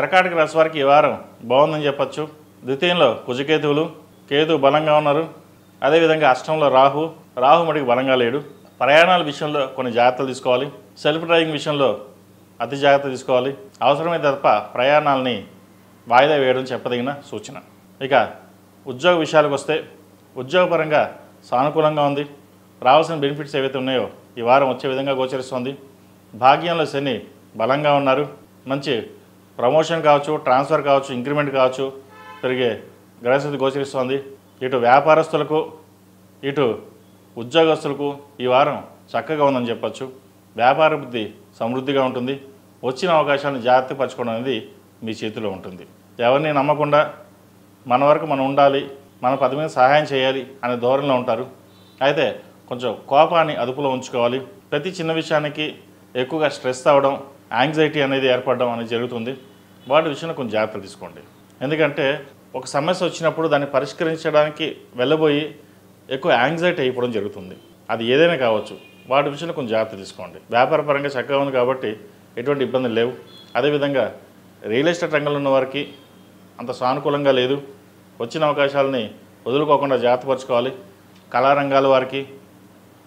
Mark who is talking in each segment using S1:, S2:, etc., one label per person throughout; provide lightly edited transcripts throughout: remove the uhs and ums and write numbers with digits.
S1: కర్కాటక రాశి వారికి ఈ వారం బాగుందని చెప్పచ్చు. ద్వితీయంలో కుజకేతువులు, కేతు బలంగా ఉన్నారు. అదేవిధంగా అష్టంలో రాహు మడికి బలంగా లేడు. ప్రయాణాల విషయంలో కొన్ని జాగ్రత్తలు తీసుకోవాలి. సెల్ఫ్ డ్రైవింగ్ విషయంలో అతి జాగ్రత్త తీసుకోవాలి. అవసరమైతే తప్ప ప్రయాణాలని వాయిదా వేయడం చెప్పదగిన సూచన. ఇక ఉద్యోగ విషయాలకు వస్తే ఉద్యోగపరంగా సానుకూలంగా ఉంది. రావాల్సిన బెనిఫిట్స్ ఏవైతే ఉన్నాయో ఈ వారం వచ్చే విధంగా గోచరిస్తుంది. భాగ్యంలో శని బలంగా ఉన్నారు. మంచి ప్రమోషన్ కావచ్చు, ట్రాన్స్ఫర్ కావచ్చు, ఇంక్రిమెంట్ కావచ్చు పెరిగే గ్రహస్థితి గోచరిస్తుంది. ఇటు వ్యాపారస్తులకు ఇటు ఉద్యోగస్తులకు ఈ వారం చక్కగా ఉందని చెప్పచ్చు. వ్యాపార బుద్ధి సమృద్ధిగా ఉంటుంది. వచ్చిన అవకాశాలను జాగ్రత్త పరచుకోవడం అనేది మీ చేతిలో ఉంటుంది. ఎవరిని నమ్మకుండా మన వరకు మనం ఉండాలి, మన 10 మంది సహాయం చేయాలి అనే ధోరణిలో ఉంటారు. అయితే కొంచెం కోపాన్ని అదుపులో ఉంచుకోవాలి. ప్రతి చిన్న విషయానికి ఎక్కువగా స్ట్రెస్ అవ్వడం, యాంగ్జైటీ అనేది ఏర్పడడం అనేది జరుగుతుంది. వాటి విషయంలో కొంచెం జాగ్రత్తలు తీసుకోండి. ఎందుకంటే ఒక సమస్య వచ్చినప్పుడు దాన్ని పరిష్కరించడానికి వెళ్ళబోయి ఎక్కువ యాంగ్జైటీ అయిపోవడం జరుగుతుంది. అది ఏదైనా కావచ్చు. వాటి విషయంలో కొంచెం జాగ్రత్త తీసుకోండి. వ్యాపార పరంగా చక్కగా ఉంది కాబట్టి ఎటువంటి ఇబ్బందులు లేవు. అదేవిధంగా రియల్ ఎస్టేట్ రంగంలో ఉన్న వారికి అంత సానుకూలంగా లేదు. వచ్చిన అవకాశాలని వదులుకోకుండా జాగ్రత్తపరచుకోవాలి. కళారంగాల వారికి,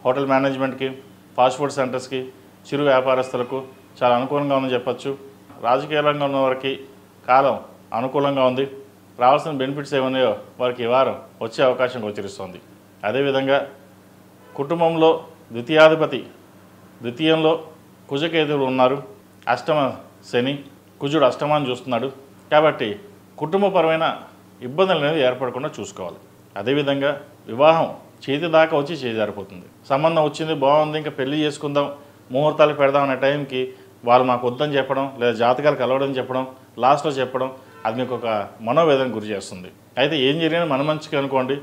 S1: హోటల్ మేనేజ్మెంట్కి, ఫాస్ట్ ఫుడ్ సెంటర్స్కి, చిరు వ్యాపారస్తులకు చాలా అనుకూలంగా ఉందని చెప్పచ్చు. రాజకీయ రంగంలో ఉన్న వారికి కాలం అనుకూలంగా ఉంది. రావాల్సిన బెనిఫిట్స్ ఏమన్నాయో వారికి ఈ వారం వచ్చే అవకాశం గోచరిస్తుంది. అదేవిధంగా కుటుంబంలో ద్వితీయంలో కుజకేతువులు ఉన్నారు. అష్టమ శని, కుజుడు అష్టమాన్ని చూస్తున్నాడు. కాబట్టి కుటుంబపరమైన ఇబ్బందులు అనేది ఏర్పడకుండా చూసుకోవాలి. అదేవిధంగా వివాహం చేతి దాకా వచ్చి చేజారిపోతుంది. సంబంధం వచ్చింది, బాగుంది, ఇంకా పెళ్లి చేసుకుందాం, ముహూర్తాలు పెడదాం అనే టైంకి వాళ్ళు మాకు వద్దని చెప్పడం, లేదా జాతకాలు కలవడం చెప్పడం, లాస్ట్లో చెప్పడం, అది మీకు ఒక మనోవేదన గురి చేస్తుంది. అయితే ఏం జరిగినా మన మంచికి అనుకోండి.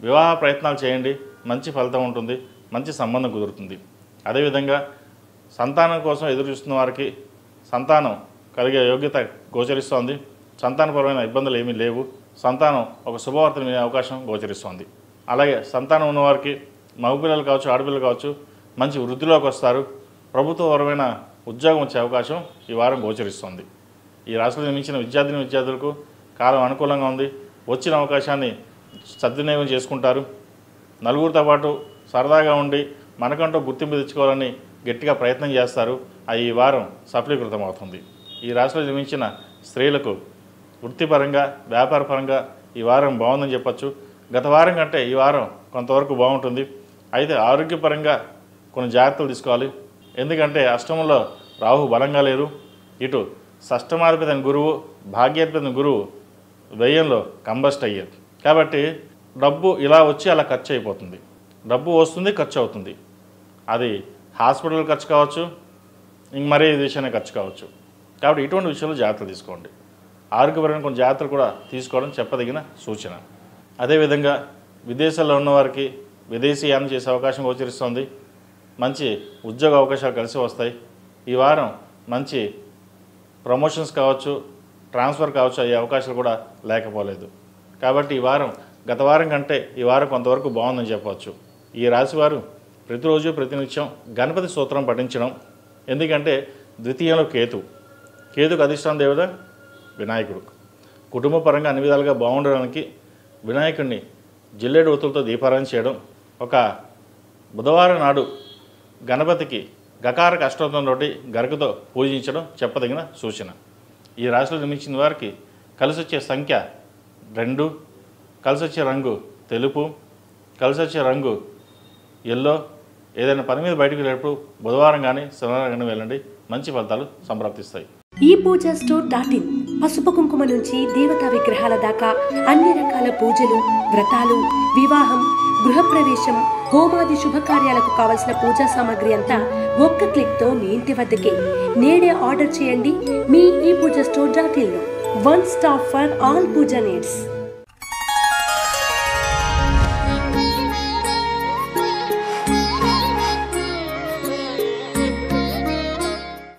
S1: వివాహ ప్రయత్నాలు చేయండి, మంచి ఫలితం ఉంటుంది, మంచి సంబంధం కుదురుతుంది. అదేవిధంగా సంతానం కోసం ఎదురు చూస్తున్న వారికి సంతానం కలిగే యోగ్యత గోచరిస్తోంది. సంతానపరమైన ఇబ్బందులు ఏమీ లేవు. సంతానం ఒక శుభవార్తను వినే అవకాశం గోచరిస్తోంది. అలాగే సంతానం ఉన్నవారికి మగపిల్లలు కావచ్చు, ఆడపిల్లలు కావచ్చు, మంచి వృద్ధిలోకి వస్తారు. ప్రభుత్వపరమైన ఉద్యోగం వచ్చే అవకాశం ఈ వారం గోచరిస్తుంది. ఈ రాశిలో జన్మించిన విద్యార్థులకు కాలం అనుకూలంగా ఉంది. వచ్చిన అవకాశాన్ని సద్వినియోగం చేసుకుంటారు. నలుగురితో పాటు సరదాగా ఉండి మనకంటూ గుర్తింపు తెచ్చుకోవాలని గట్టిగా ప్రయత్నం చేస్తారు. ఈ వారం సఫలీకృతం అవుతుంది. ఈ రాశిలో జన్మించిన స్త్రీలకు వృత్తిపరంగా, వ్యాపారపరంగా ఈ వారం బాగుందని చెప్పచ్చు. గత వారం కంటే ఈ వారం కొంతవరకు బాగుంటుంది. అయితే ఆరోగ్యపరంగా కొన్ని జాగ్రత్తలు తీసుకోవాలి. ఎందుకంటే అష్టమంలో రాహు బలంగా లేరు. ఇటు షష్టమాధిపతి గురువు, భాగ్యాధిపతి గురువు వ్యయంలో కంబస్ట్ అయ్యారు. కాబట్టి డబ్బు ఇలా వచ్చి అలా ఖర్చు అయిపోతుంది. డబ్బు వస్తుంది, ఖర్చు అవుతుంది. అది హాస్పిటల్ ఖర్చు కావచ్చు, ఇంక మరే విషయాన్ని ఖర్చు కావచ్చు. కాబట్టి ఇటువంటి విషయంలో జాగ్రత్తలు తీసుకోండి. ఆరోగ్యపరమైన కొన్ని జాగ్రత్తలు కూడా తీసుకోవడం చెప్పదగిన సూచన. అదేవిధంగా విదేశాల్లో ఉన్నవారికి విదేశీయానం చేసే అవకాశం గోచరిస్తుంది. మంచి ఉద్యోగ అవకాశాలు కలిసి వస్తాయి. ఈ వారం మంచి ప్రమోషన్స్ కావచ్చు, ట్రాన్స్ఫర్ కావచ్చు అయ్యే అవకాశాలు కూడా లేకపోలేదు. కాబట్టి ఈ వారం గత వారం కంటే ఈ వారం కొంతవరకు బాగుందని చెప్పవచ్చు. ఈ రాశివారు ప్రతిరోజు ప్రతినిత్యం గణపతి స్తోత్రం పఠించడం. ఎందుకంటే ద్వితీయంలో కేతుకు అధిష్టాన దేవత వినాయకుడు. కుటుంబ పరంగా అన్ని విధాలుగా బాగుండడానికి వినాయకుడిని జిల్లేడు ఒత్తులతో దీపారాధన చేయడం, ఒక బుధవారం నాడు గణపతికి గకారక అష్టోత్తరంతోటి గరకతో పూజించడం చెప్పదగిన సూచన. ఈ రాశిలో జన్మించిన వారికి కలిసి వచ్చే సంఖ్య 2, కలిసి వచ్చే రంగు తెలుపు, కలిసి వచ్చే రంగు ఎల్లో. ఏదైనా పని మీద బయటకు వెళ్ళేటప్పుడు బుధవారం కానీ శనివారం కానీ వెళ్ళండి, మంచి ఫలితాలు సంప్రాప్తిస్తాయి.
S2: ePoojaStore.in పసుపు కుంకుమ నుంచి దేవతా విగ్రహాల దాకా అన్ని రకాల పూజలు, వ్రతాలు, వివాహం, గృహప్రవేశం, హోమాది శుభకార్యాలకు కావలసిన పూజా సామాగ్రి అంతా ఒక్క క్లిక్తో మీ ఇంటి వద్దకే. నేడే ఆర్డర్ చేయండి మీ ePoojaStore.in లో. One stop for all puja needs.